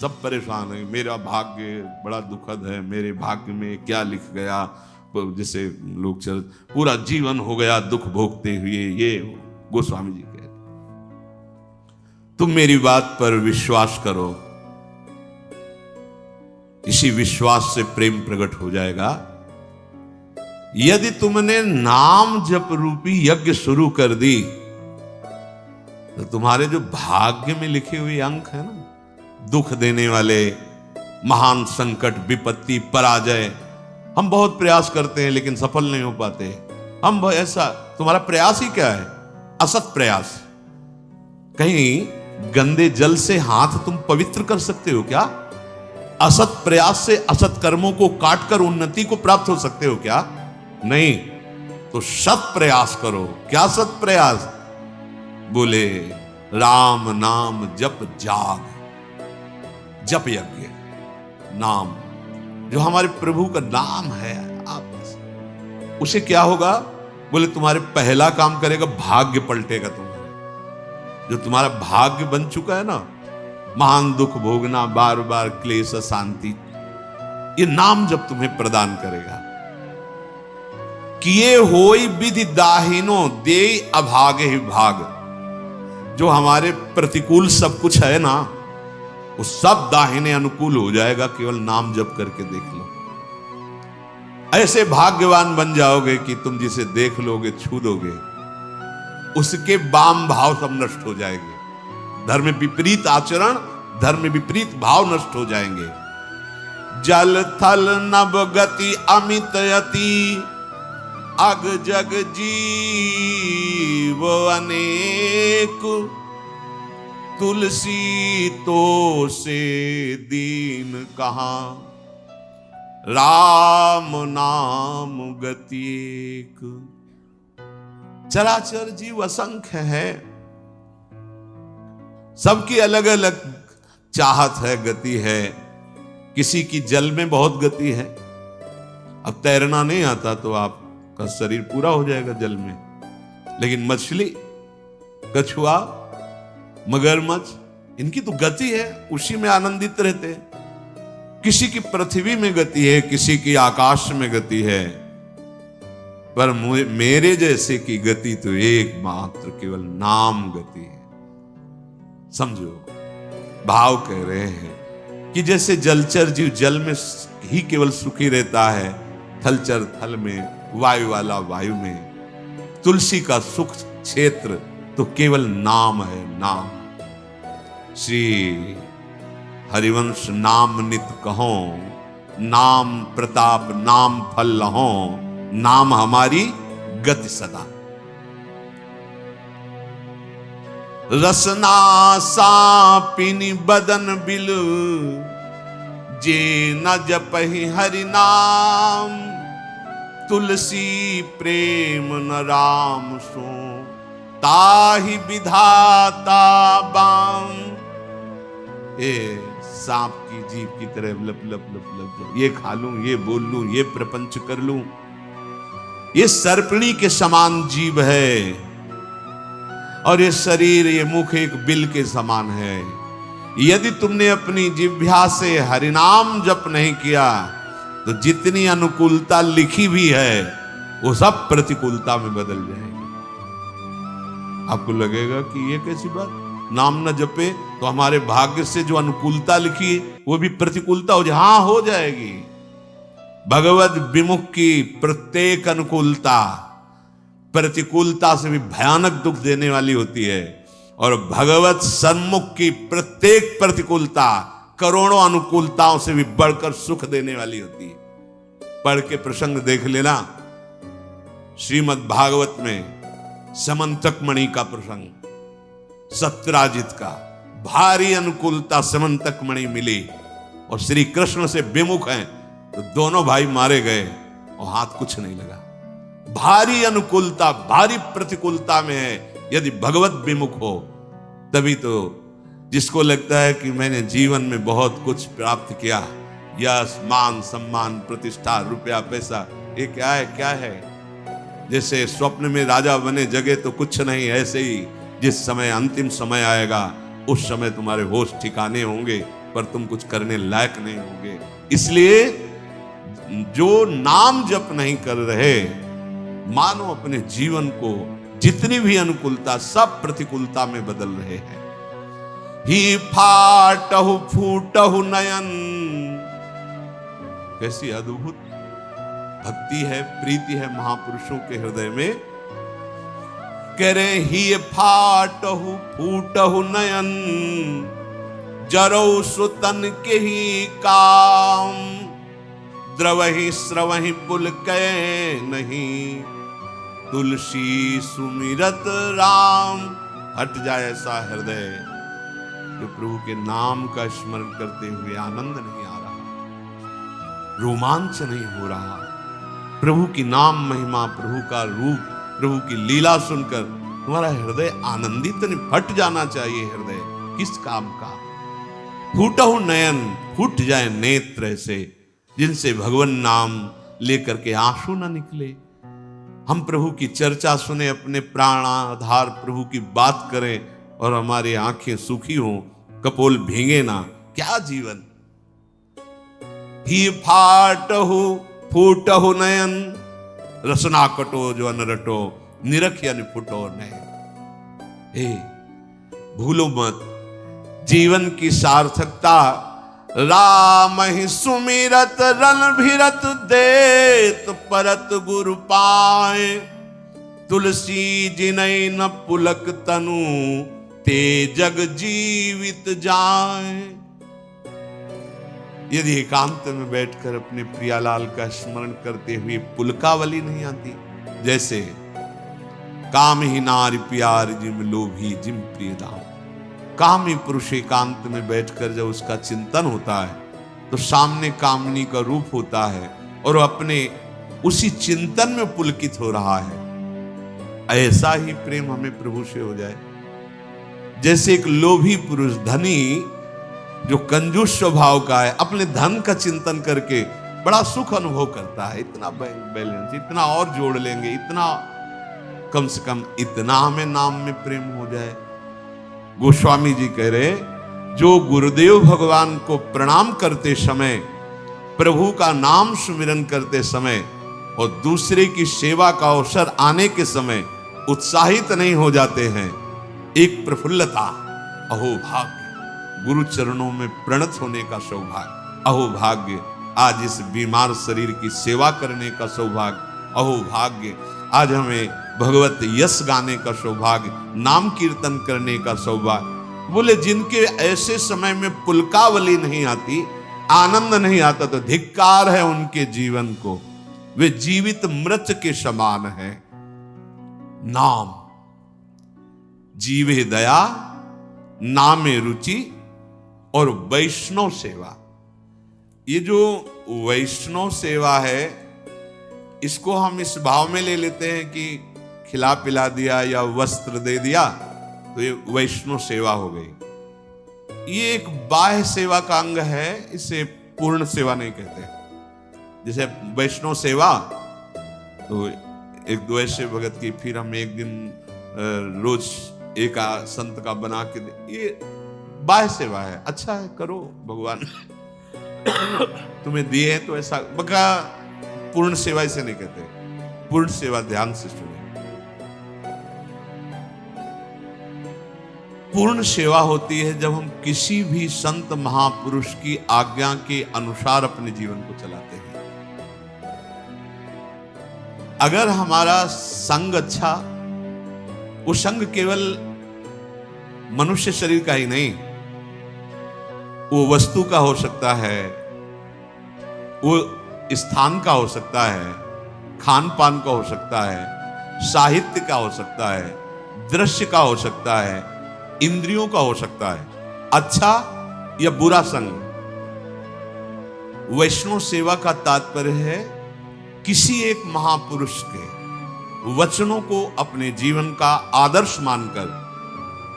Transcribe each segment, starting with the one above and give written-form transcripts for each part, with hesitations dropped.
सब परेशान है, मेरा भाग्य बड़ा दुखद है, मेरे भाग्य में क्या लिख गया। जैसे लोग चल पूरा जीवन हो गया दुख भोगते हुए। ये गोस्वामी जी कह रहे, तुम मेरी बात पर विश्वास करो, इसी विश्वास से प्रेम प्रकट हो जाएगा। यदि तुमने नाम जप रूपी यज्ञ शुरू कर दी तो तुम्हारे जो भाग्य में लिखे हुए अंक है ना, दुख देने वाले, महान संकट, विपत्ति, पराजय, हम बहुत प्रयास करते हैं लेकिन सफल नहीं हो पाते। हम ऐसा, तुम्हारा प्रयास ही क्या है? असत प्रयास। कहीं गंदे जल से हाथ तुम पवित्र कर सकते हो क्या? असत प्रयास से असत कर्मों को काटकर उन्नति को प्राप्त हो सकते हो क्या? नहीं। तो सत प्रयास करो। क्या सत प्रयास? बोले राम नाम जप जाग, जप यज्ञ, नाम जो हमारे प्रभु का नाम है, आप उसे क्या होगा? बोले तुम्हारे पहला काम करेगा, भाग्य पलटेगा तुम्हारा। जो तुम्हारा भाग्य बन चुका है ना, महान दुख भोगना, बार बार क्लेश, शांति, ये नाम जब तुम्हें प्रदान करेगा। किए होई विधि दाहिनो दे अभागे ही भाग। जो हमारे प्रतिकूल सब कुछ है ना, वो सब दाहिने अनुकूल हो जाएगा, केवल नाम जप करके देख लो। ऐसे भाग्यवान बन जाओगे कि तुम जिसे देख लोगे, छू लोगे, उसके वाम भाव सब नष्ट हो जाएंगे। धर्म विपरीत आचरण, धर्म विपरीत भाव नष्ट हो जाएंगे। जल थल नभ गति अमित यति, अग जग जीव अनेक, तुलसी तो से दीन कहां, राम नाम गति एक। चराचर जीव असंख्य है, सबकी अलग अलग चाहत है, गति है। किसी की जल में बहुत गति है। अब तैरना नहीं आता तो आपका शरीर पूरा हो जाएगा जल में, लेकिन मछली, कछुआ, मगरमच्छ, इनकी तो गति है, उसी में आनंदित रहते हैं। किसी की पृथ्वी में गति है, किसी की आकाश में गति है, पर मेरे जैसे की गति तो एकमात्र केवल नाम गति है। समझो, भाव कह रहे हैं कि जैसे जलचर जीव जल में ही केवल सुखी रहता है, थलचर थल में, वायु वाला वायु में, तुलसी का सुख क्षेत्र तो केवल नाम है, नाम। श्री हरिवंश नाम नित कहो, नाम प्रताप नाम फल लहो, नाम हमारी गति सदा। रसना सापिनी बदन बिल, जे न जपहि हरि नाम, तुलसी प्रेम न राम सो, ताहि विधाता बाम। सांप की जीभ की तरह लप लप लप लप, ये खा लूं, ये बोल लूं, ये प्रपंच कर लूं। ये सर्पिणी के समान जीव है, और ये शरीर, ये मुख एक बिल के समान है। यदि तुमने अपनी जिह्वा से हरिनाम जप नहीं किया तो जितनी अनुकूलता लिखी भी है वो सब प्रतिकूलता में बदल जाएगी। आपको लगेगा कि ये कैसी बात, नाम न जपे तो हमारे भाग्य से जो अनुकूलता लिखी वो भी प्रतिकूलता हो जाए। हाँ, हो जाएगी। भगवत विमुख की प्रत्येक अनुकूलता प्रतिकूलता से भी भयानक दुख देने वाली होती है, और भगवत सन्मुख की प्रत्येक प्रतिकूलता करोड़ों अनुकूलताओं से भी बढ़कर सुख देने वाली होती है। पढ़ के प्रसंग देख लेना, श्रीमद् भागवत में समंतक मणि का प्रसंग, सत्यराजित का। भारी अनुकूलता समंतक मणि मिली और श्री कृष्ण से विमुख हैं तो दोनों भाई मारे गए और हाथ कुछ नहीं लगा। भारी अनुकूलता, भारी प्रतिकूलता में है, यदि भगवत विमुख हो तभी तो। जिसको लगता है कि मैंने जीवन में बहुत कुछ प्राप्त किया, यश, मान, सम्मान, प्रतिष्ठा, रुपया, पैसा, ये क्या है, क्या है? जैसे स्वप्न में राजा बने जगे तो कुछ नहीं, ऐसे ही जिस समय अंतिम समय आएगा उस समय तुम्हारे होश ठिकाने होंगे पर तुम कुछ करने लायक नहीं होगे। इसलिए जो नाम जप नहीं कर रहे, मानो अपने जीवन को जितनी भी अनुकूलता सब प्रतिकूलता में बदल रहे हैं। ही फाटहु फूटहु नयन, कैसी अद्भुत भक्ति है, प्रीति है महापुरुषों के हृदय में। कह रहे ही फाटहु फूटहु नयन, जरौ सुतन के ही काम, द्रवहि स्रवहि पुलकै नहीं, तुलसी सुमिरत राम। हट जाए ऐसा हृदय जो प्रभु के नाम का स्मरण करते हुए आनंद नहीं आ रहा, रोमांच नहीं हो रहा। प्रभु की नाम महिमा, प्रभु का रूप, प्रभु की लीला सुनकर तुम्हारा हृदय आनंदित नहीं, फट जाना चाहिए हृदय किस काम का। फूटहु नयन, फूट जाए नेत्र ऐसे जिनसे भगवान नाम लेकर के आंसू ना निकले। हम प्रभु की चर्चा सुने, अपने प्राणाधार प्रभु की बात करें और हमारी आंखें सुखी हों, कपोल भीगे ना, क्या जीवन। ही फाटहु फूटहु नयन, रसना कटो जो अनरटो, निरख यानी फुटो नयन। हे भूलो मत जीवन की सार्थकता, राम ही सुमिरत रणभिरत देत परत गुरु पाए, तुलसी जिनई न पुलक तनु, ते जग जीवित जाए। यदि एकांत में बैठकर अपने प्रियालाल का स्मरण करते हुए पुलकावली नहीं आती, जैसे काम ही नारी प्यार जिम लोभी जिम प्रिय दाम। कामी पुरुष एकांत में बैठकर जब उसका चिंतन होता है तो सामने कामनी का रूप होता है और अपने उसी चिंतन में पुलकित हो रहा है। ऐसा ही प्रेम हमें प्रभु से हो जाए। जैसे एक लोभी पुरुष, धनी जो कंजूस स्वभाव का है, अपने धन का चिंतन करके बड़ा सुख अनुभव करता है। इतना बैंक बैलेंस, इतना और जोड़ लेंगे, इतना, कम से कम इतना हमें नाम में प्रेम हो जाए। गोस्वामी जी कह रहे, जो गुरुदेव भगवान को प्रणाम करते समय, प्रभु का नाम सुमिरन करते समय और दूसरे की सेवा का अवसर आने के समय उत्साहित नहीं हो जाते हैं, एक प्रफुल्लता, अहो भाग्य, गुरु चरणों में प्रणत होने का सौभाग्य, अहो भाग्य, आज इस बीमार शरीर की सेवा करने का सौभाग्य, अहो भाग्य, आज हमें भगवत यश गाने का सौभाग्य, नाम कीर्तन करने का सौभाग्य। बोले जिनके ऐसे समय में पुलकावली नहीं आती, आनंद नहीं आता, तो धिक्कार है उनके जीवन को, वे जीवित मृत के समान है। नाम जीवे दया, नामे रुचि और वैष्णव सेवा। ये जो वैष्णव सेवा है, इसको हम इस भाव में ले लेते हैं कि खिला पिला दिया या वस्त्र दे दिया तो ये वैष्णव सेवा हो गई। ये एक बाह्य सेवा का अंग है, इसे पूर्ण सेवा नहीं कहते। जैसे वैष्णव सेवा तो एक दो ऐसे भगत की, फिर हम एक दिन रोज एक संत का बना के दे, ये बाह्य सेवा है। अच्छा है, करो, भगवान तुम्हें दिए हैं तो ऐसा, बका पूर्ण सेवा इसे नहीं कहते। पूर्ण सेवा ध्यान से सुने, पूर्ण सेवा होती है जब हम किसी भी संत महापुरुष की आज्ञा के अनुसार अपने जीवन को चलाते हैं। अगर हमारा संग अच्छा, वो संग केवल मनुष्य शरीर का ही नहीं, वो वस्तु का हो सकता है, वो स्थान का हो सकता है, खान पान का हो सकता है, साहित्य का हो सकता है, दृश्य का हो सकता है, इंद्रियों का हो सकता है, अच्छा या बुरा संग। वैष्णव सेवा का तात्पर्य है किसी एक महापुरुष के वचनों को अपने जीवन का आदर्श मानकर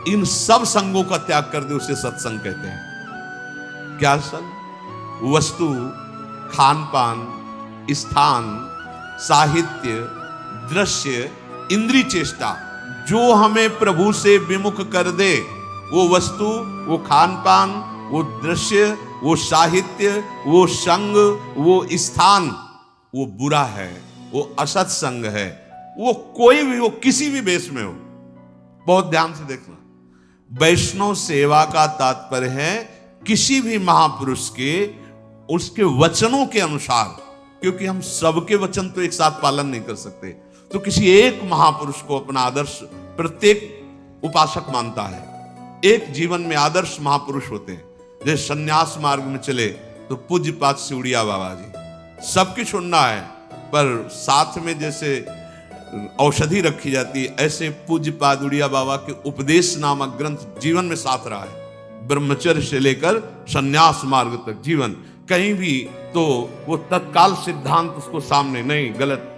इन सब संगों का त्याग कर दे, उसे सत्संग कहते हैं। क्या संग? वस्तु, खान पान, स्थान, साहित्य, दृश्य, इंद्रिय चेष्टा, जो हमें प्रभु से विमुख कर दे, वो वस्तु, वो खान पान, वो दृश्य, वो साहित्य, वो संग, वो स्थान, वो बुरा है, वो असत संग है, वो कोई भी हो, किसी भी वेश में हो। बहुत ध्यान से देखना, वैष्णव सेवा का तात्पर्य है किसी भी महापुरुष के, उसके वचनों के अनुसार, क्योंकि हम सबके वचन तो एक साथ पालन नहीं कर सकते, तो किसी एक महापुरुष को अपना आदर्श प्रत्येक उपासक मानता है। एक जीवन में आदर्श महापुरुष होते हैं। जैसे सन्यास मार्ग में चले तो पूज्यपाद सिउड़िया बाबा जी, सबकी सुनना है, पर साथ में जैसे औषधि रखी जाती है, ऐसे पूज्यपाद उड़िया बाबा के उपदेश नामक ग्रंथ जीवन में साथ रहा है। ब्रह्मचर्य से लेकर सन्यास मार्ग तक जीवन, कहीं भी तो वो तत्काल सिद्धांत उसको सामने नहीं, गलत,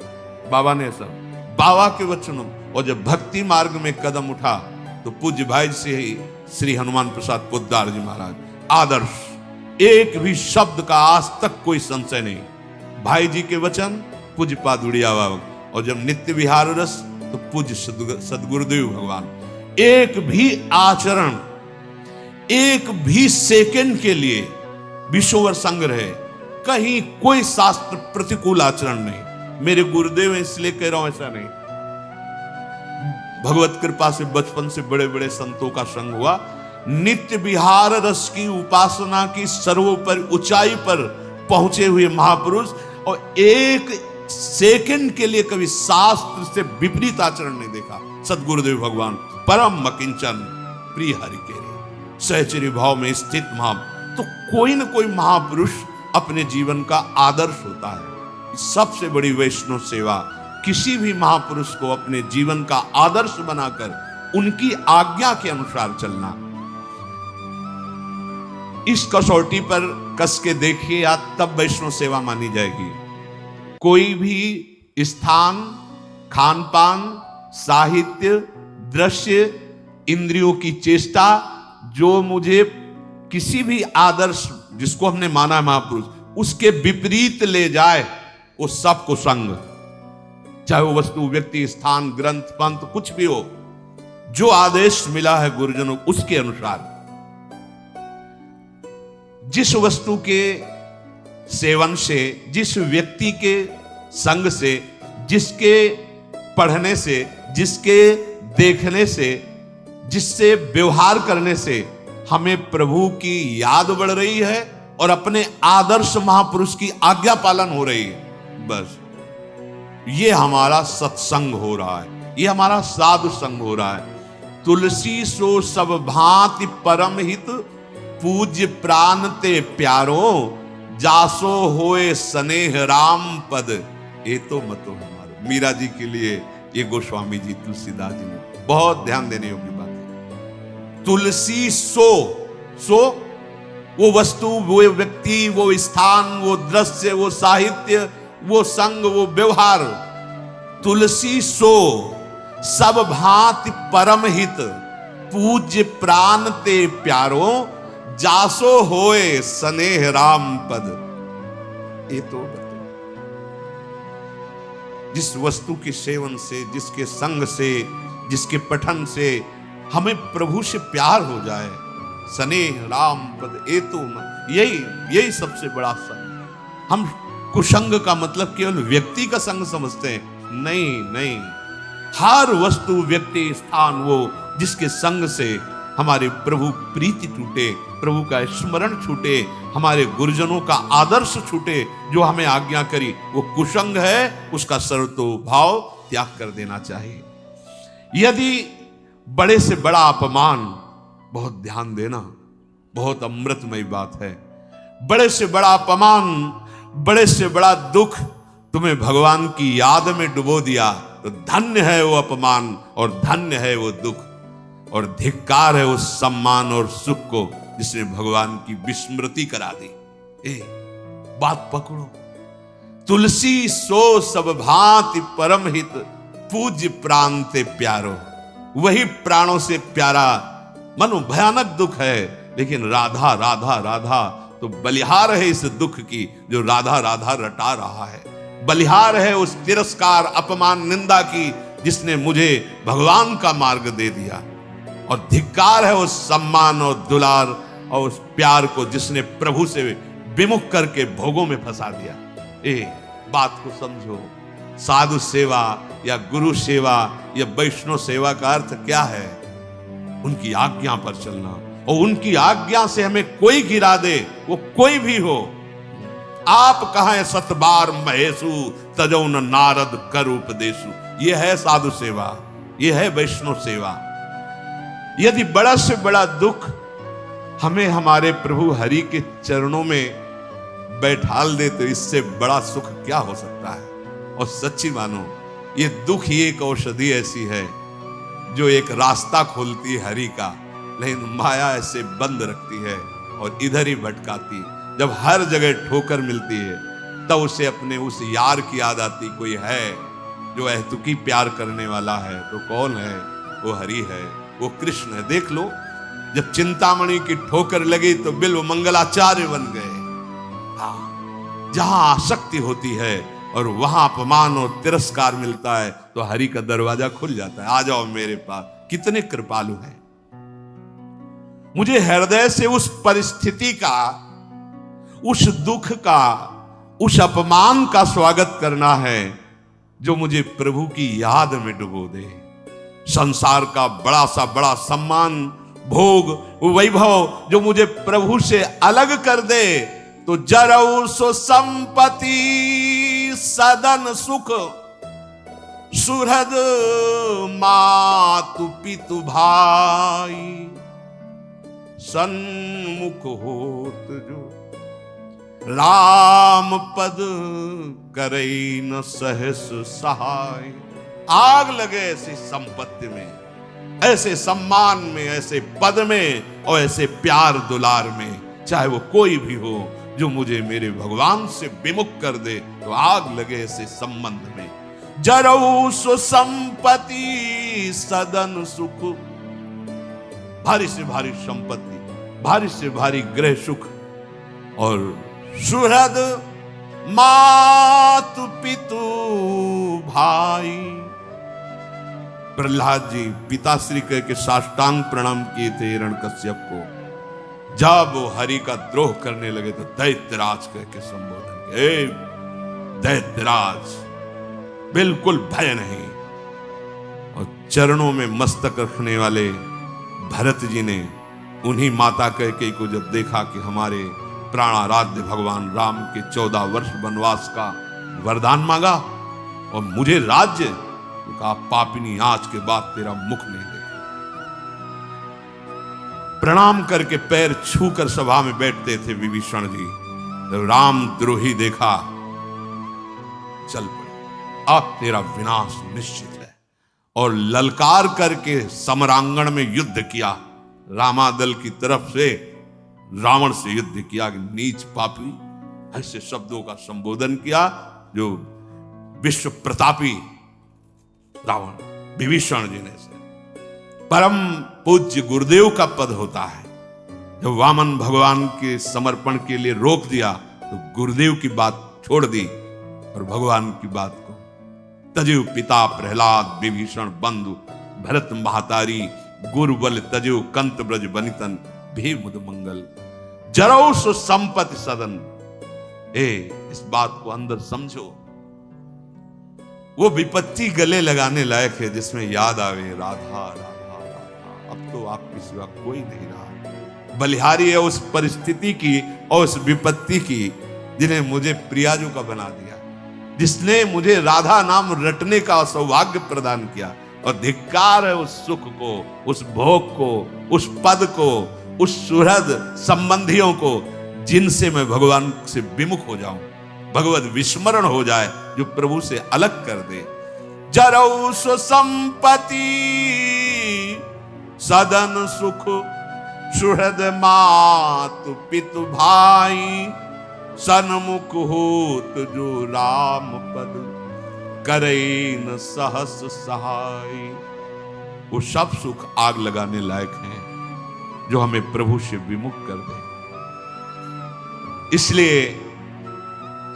बाबा ने सब बाबा के वचनों। और जब भक्ति मार्ग में कदम उठा तो पूज्य भाई से ही श्री हनुमान प्रसाद पोद्दार जी महाराज, आदर्श, एक भी शब्द का आज तक कोई संशय नहीं। भाई जी के वचन पूज्य पाद उड़िया बाबा, और जब नित्य विहार रस तो पूज्य सदगुरुदेव भगवान। एक भी आचरण, एक भी सेकंड के लिए विश्ववर संग्रह, कहीं कोई शास्त्र प्रतिकूल आचरण नहीं। मेरे गुरुदेव इसलिए कह रहा हूं, ऐसा नहीं, भगवत कृपा से बचपन से बड़े बड़े संतों का संग हुआ। नित्य विहार रस की उपासना की सर्वोपरि ऊंचाई पर पहुंचे हुए महापुरुष, और एक सेकंड के लिए कभी शास्त्र से विपरीत आचरण नहीं देखा। सदगुरुदेव भगवान परम मकिंचन प्रिय हरि के सहचर्य भाव में स्थित महा, तो कोई न कोई महापुरुष अपने जीवन का आदर्श होता है। सबसे बड़ी वैष्णव सेवा किसी भी महापुरुष को अपने जीवन का आदर्श बनाकर उनकी आज्ञा के अनुसार चलना। इस कसौटी पर कस के देखिए आप, तब वैष्णव सेवा मानी जाएगी। कोई भी स्थान, खान पान, साहित्य, दृश्य, इंद्रियों की चेष्टा जो मुझे किसी भी आदर्श जिसको हमने माना है महापुरुष, उसके विपरीत ले जाए, वो सबको संग, चाहे वो वस्तु, व्यक्ति, स्थान, ग्रंथ, पंथ, कुछ भी हो, जो आदेश मिला है गुरुजनों उसके अनुसार, जिस वस्तु के सेवन से, जिस व्यक्ति के संग से, जिसके पढ़ने से, जिसके देखने से, जिससे व्यवहार करने से हमें प्रभु की याद बढ़ रही है और अपने आदर्श महापुरुष की आज्ञा पालन हो रही है, बस ये हमारा सत्संग हो रहा है, ये हमारा साधु संग हो रहा है। तुलसी सो सब भांति परम हित, पूज्य प्राण ते प्यारो, जासो होए स्नेह राम पद, ये तो मतो हमारे। मीरा जी के लिए ये गोस्वामी जी, तुलसीदास जी ने बहुत ध्यान देने योग्य बात है। तुलसी सो वो वस्तु, वो व्यक्ति, वो स्थान, वो दृश्य, वो साहित्य, वो संग, वो व्यवहार, तुलसी सो सब भांति परम हित, पूज्य प्राण ते प्यारो, जासो होए स्नेह राम पद। ये तो जिस वस्तु के सेवन से, जिसके संग से, जिसके पठन से हमें प्रभु से प्यार हो जाए, स्नेह राम पद, ये तो यही सबसे बड़ा संग। हम कुसंग का मतलब केवल व्यक्ति का संग समझते हैं, नहीं, हर वस्तु, व्यक्ति, स्थान, वो जिसके संग से हमारे प्रभु प्रीति छूटे, प्रभु का स्मरण छूटे, हमारे गुरुजनों का आदर्श छूटे, जो हमें आज्ञा करी, वो कुसंग है, उसका सर्वतो भाव त्याग कर देना चाहिए। यदि बड़े से बड़ा अपमान, बहुत ध्यान देना, बहुत अमृतमय बात है, बड़े से बड़ा अपमान, बड़े से बड़ा दुख तुम्हें भगवान की याद में डुबो दिया, तो धन्य है वो अपमान और धन्य है वो दुख, और धिक्कार है उस सम्मान और सुख को जिसने भगवान की विस्मृति करा दी। बात पकड़ो। तुलसी सो सब भांति परम हित, पूज्य प्राण ते प्यारो। वही प्राणों से प्यारा, मनो भयानक दुख है, लेकिन राधा राधा राधा तो बलिहार है इस दुख की, जो राधा राधा रटा रहा है। बलिहार है उस तिरस्कार, अपमान, निंदा की, जिसने मुझे भगवान का मार्ग दे दिया, और धिक्कार है उस सम्मान और दुलार और उस प्यार को जिसने प्रभु से विमुख करके भोगों में फंसा दिया। बात को समझो, साधु सेवा या गुरु सेवा या वैष्णव सेवा का अर्थ क्या है? उनकी आज्ञा पर चलना, और उनकी आज्ञा से हमें कोई गिरा दे, वो कोई भी हो। आप कहां सतबार महेशु तजौ न नारद कर उपदेशु। ये है साधु सेवा, ये है वैष्णव सेवा। यदि बड़ा से बड़ा दुख हमें हमारे प्रभु हरि के चरणों में बैठाल दे तो इससे बड़ा सुख क्या हो सकता है। और सच्ची मानो, ये दुख ही एक औषधि ऐसी है जो एक रास्ता खोलती है हरि का, लेकिन माया ऐसे बंद रखती है और इधर ही भटकाती। जब हर जगह ठोकर मिलती है तब उसे अपने उस यार की याद आती, कोई है जो अहतुकी प्यार करने वाला है। तो कौन है? वो हरि है, वो कृष्ण है। देख लो, जब चिंतामणि की ठोकर लगी तो बिल्व मंगलाचार्य बन गए। जहां आसक्ति होती है और वहां अपमान और तिरस्कार मिलता है तो हरि का दरवाजा खुल जाता है। आ जाओ मेरे पास। कितने कृपालु हैं। मुझे हृदय से उस परिस्थिति का, उस दुख का, उस अपमान का स्वागत करना है जो मुझे प्रभु की याद में डुबो दे। संसार का बड़ा सा बड़ा सम्मान, भोग, वैभव जो मुझे प्रभु से अलग कर दे, तो जरऊ सो संपत्ति सदन सुख, सुहृद मातु पितु भाई, सन्मुख होत जो राम पद करई न सहस सहाय। आग लगे ऐसी संपत्ति में, ऐसे सम्मान में, ऐसे पद में और ऐसे प्यार दुलार में, चाहे वो कोई भी हो, जो मुझे मेरे भगवान से विमुख कर दे तो आग लगे ऐसे संबंध में। जरऊ सो संपत्ति सदन सुख, भारी से भारी संपत्ति, भारी से भारी गृह सुख, और सुहृद मातु पितु भाई। प्रहलाद जी पिताश्री कह के साष्टांग प्रणाम किए थे हिरण्यकश्यप को। जब वो हरि का द्रोह करने लगे तो दैत्यराज कह के संबोधन किए। दैत्यराज, बिल्कुल भय नहीं। और चरणों में मस्तक रखने वाले भरत जी ने उन्हीं माता कैकेयी को जब देखा कि हमारे प्राणाराध्य भगवान राम के 14 वर्ष वनवास का वरदान मांगा और मुझे राज्य, तो कहा पापिनी आज के बाद तेरा मुख नहीं देखा। प्रणाम करके पैर छूकर सभा में बैठते थे विभीषण जी। जब राम द्रोही देखा, चल पड़े, अब तेरा विनाश निश्चित है। और ललकार करके समरांगण में युद्ध किया। रामादल की तरफ से रावण से युद्ध किया कि नीच पापी, ऐसे शब्दों का संबोधन किया जो विश्व प्रतापी रावण विभीषण जी ने। परम पूज्य गुरुदेव का पद होता है। जब वामन भगवान के समर्पण के लिए रोक दिया तो गुरुदेव की बात छोड़ दी और भगवान की बात को। तजु पिता प्रहलाद विभीषण बंधु भरत महातारी, गुरु बल तजु कंत ब्रज बनितन भी मुद मंगल। जरौ सो संपत्ति सदन। इस बात को अंदर समझो। वो विपत्ति गले लगाने लायक है जिसमें याद आवे राधा राधा। अब तो आपके सिवा कोई नहीं रहा। बलिहारी है उस परिस्थिति की और उस विपत्ति की जिन्हें मुझे प्रियाजू का बना दिया, जिसने मुझे राधा नाम रटने का सौभाग्य प्रदान किया। और धिक्कार है उस सुख को, उस भोग को, उस पद को, उस सुहृद संबंधियों को जिनसे मैं भगवान से विमुख हो जाऊं, भगवत विस्मरण हो जाए, जो प्रभु से अलग कर दे। जरौ सो संपत्ति सदन सुख, सुहृद मातु पितु भाई, सन्मुख होत जो राम पद करे न सहस सहाय। वो सब सुख आग लगाने लायक हैं जो हमें प्रभु से विमुख कर दे। इसलिए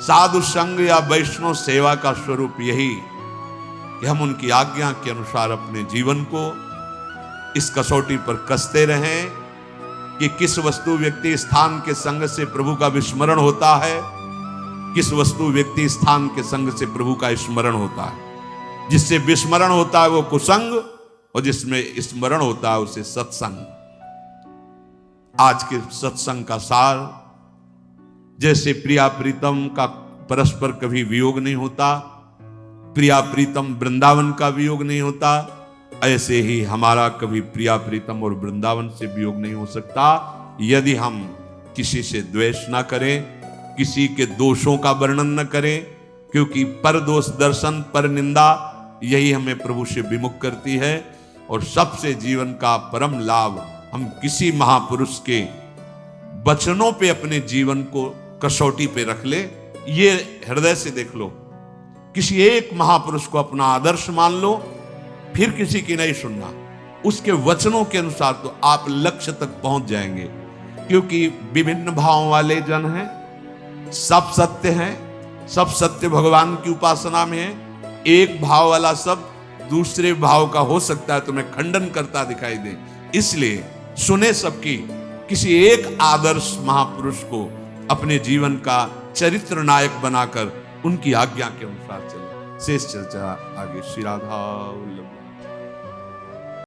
साधु संग या वैष्णव सेवा का स्वरूप यही कि हम उनकी आज्ञा के अनुसार अपने जीवन को इस कसौटी पर कसते रहें कि किस वस्तु व्यक्ति स्थान के संग से प्रभु का विस्मरण होता है, किस वस्तु व्यक्ति स्थान के संग से प्रभु का स्मरण होता है। जिससे विस्मरण होता है वो कुसंग, और जिसमें स्मरण होता है उसे सत्संग। आज के सत्संग का सार, जैसे प्रिया प्रीतम का परस्पर कभी वियोग नहीं होता, प्रिया प्रीतम वृंदावन का वियोग नहीं होता, ऐसे ही हमारा कभी प्रिया प्रीतम और वृंदावन से वियोग नहीं हो सकता यदि हम किसी से द्वेष ना करें, किसी के दोषों का वर्णन न करें, क्योंकि पर दोष दर्शन पर निंदा यही हमें प्रभु से विमुख करती है। और सबसे जीवन का परम लाभ हम किसी महापुरुष के वचनों पे अपने जीवन को कसौटी पे रख ले। ये हृदय से देख लो, किसी एक महापुरुष को अपना आदर्श मान लो, फिर किसी की नहीं सुनना, उसके वचनों के अनुसार तो आप लक्ष्य तक पहुंच जाएंगे। क्योंकि विभिन्न भावों वाले जन हैं, सब सत्य हैं, सब सत्य भगवान की उपासना में है। एक भाव वाला सब दूसरे भाव का हो सकता है तुम्हें खंडन करता दिखाई दे, इसलिए सुने सबकी, किसी एक आदर्श महापुरुष को अपने जीवन का चरित्र नायक बनाकर उनकी आज्ञा के अनुसार चले। शेष चर्चा आगे। श्री राधा वल्लभ।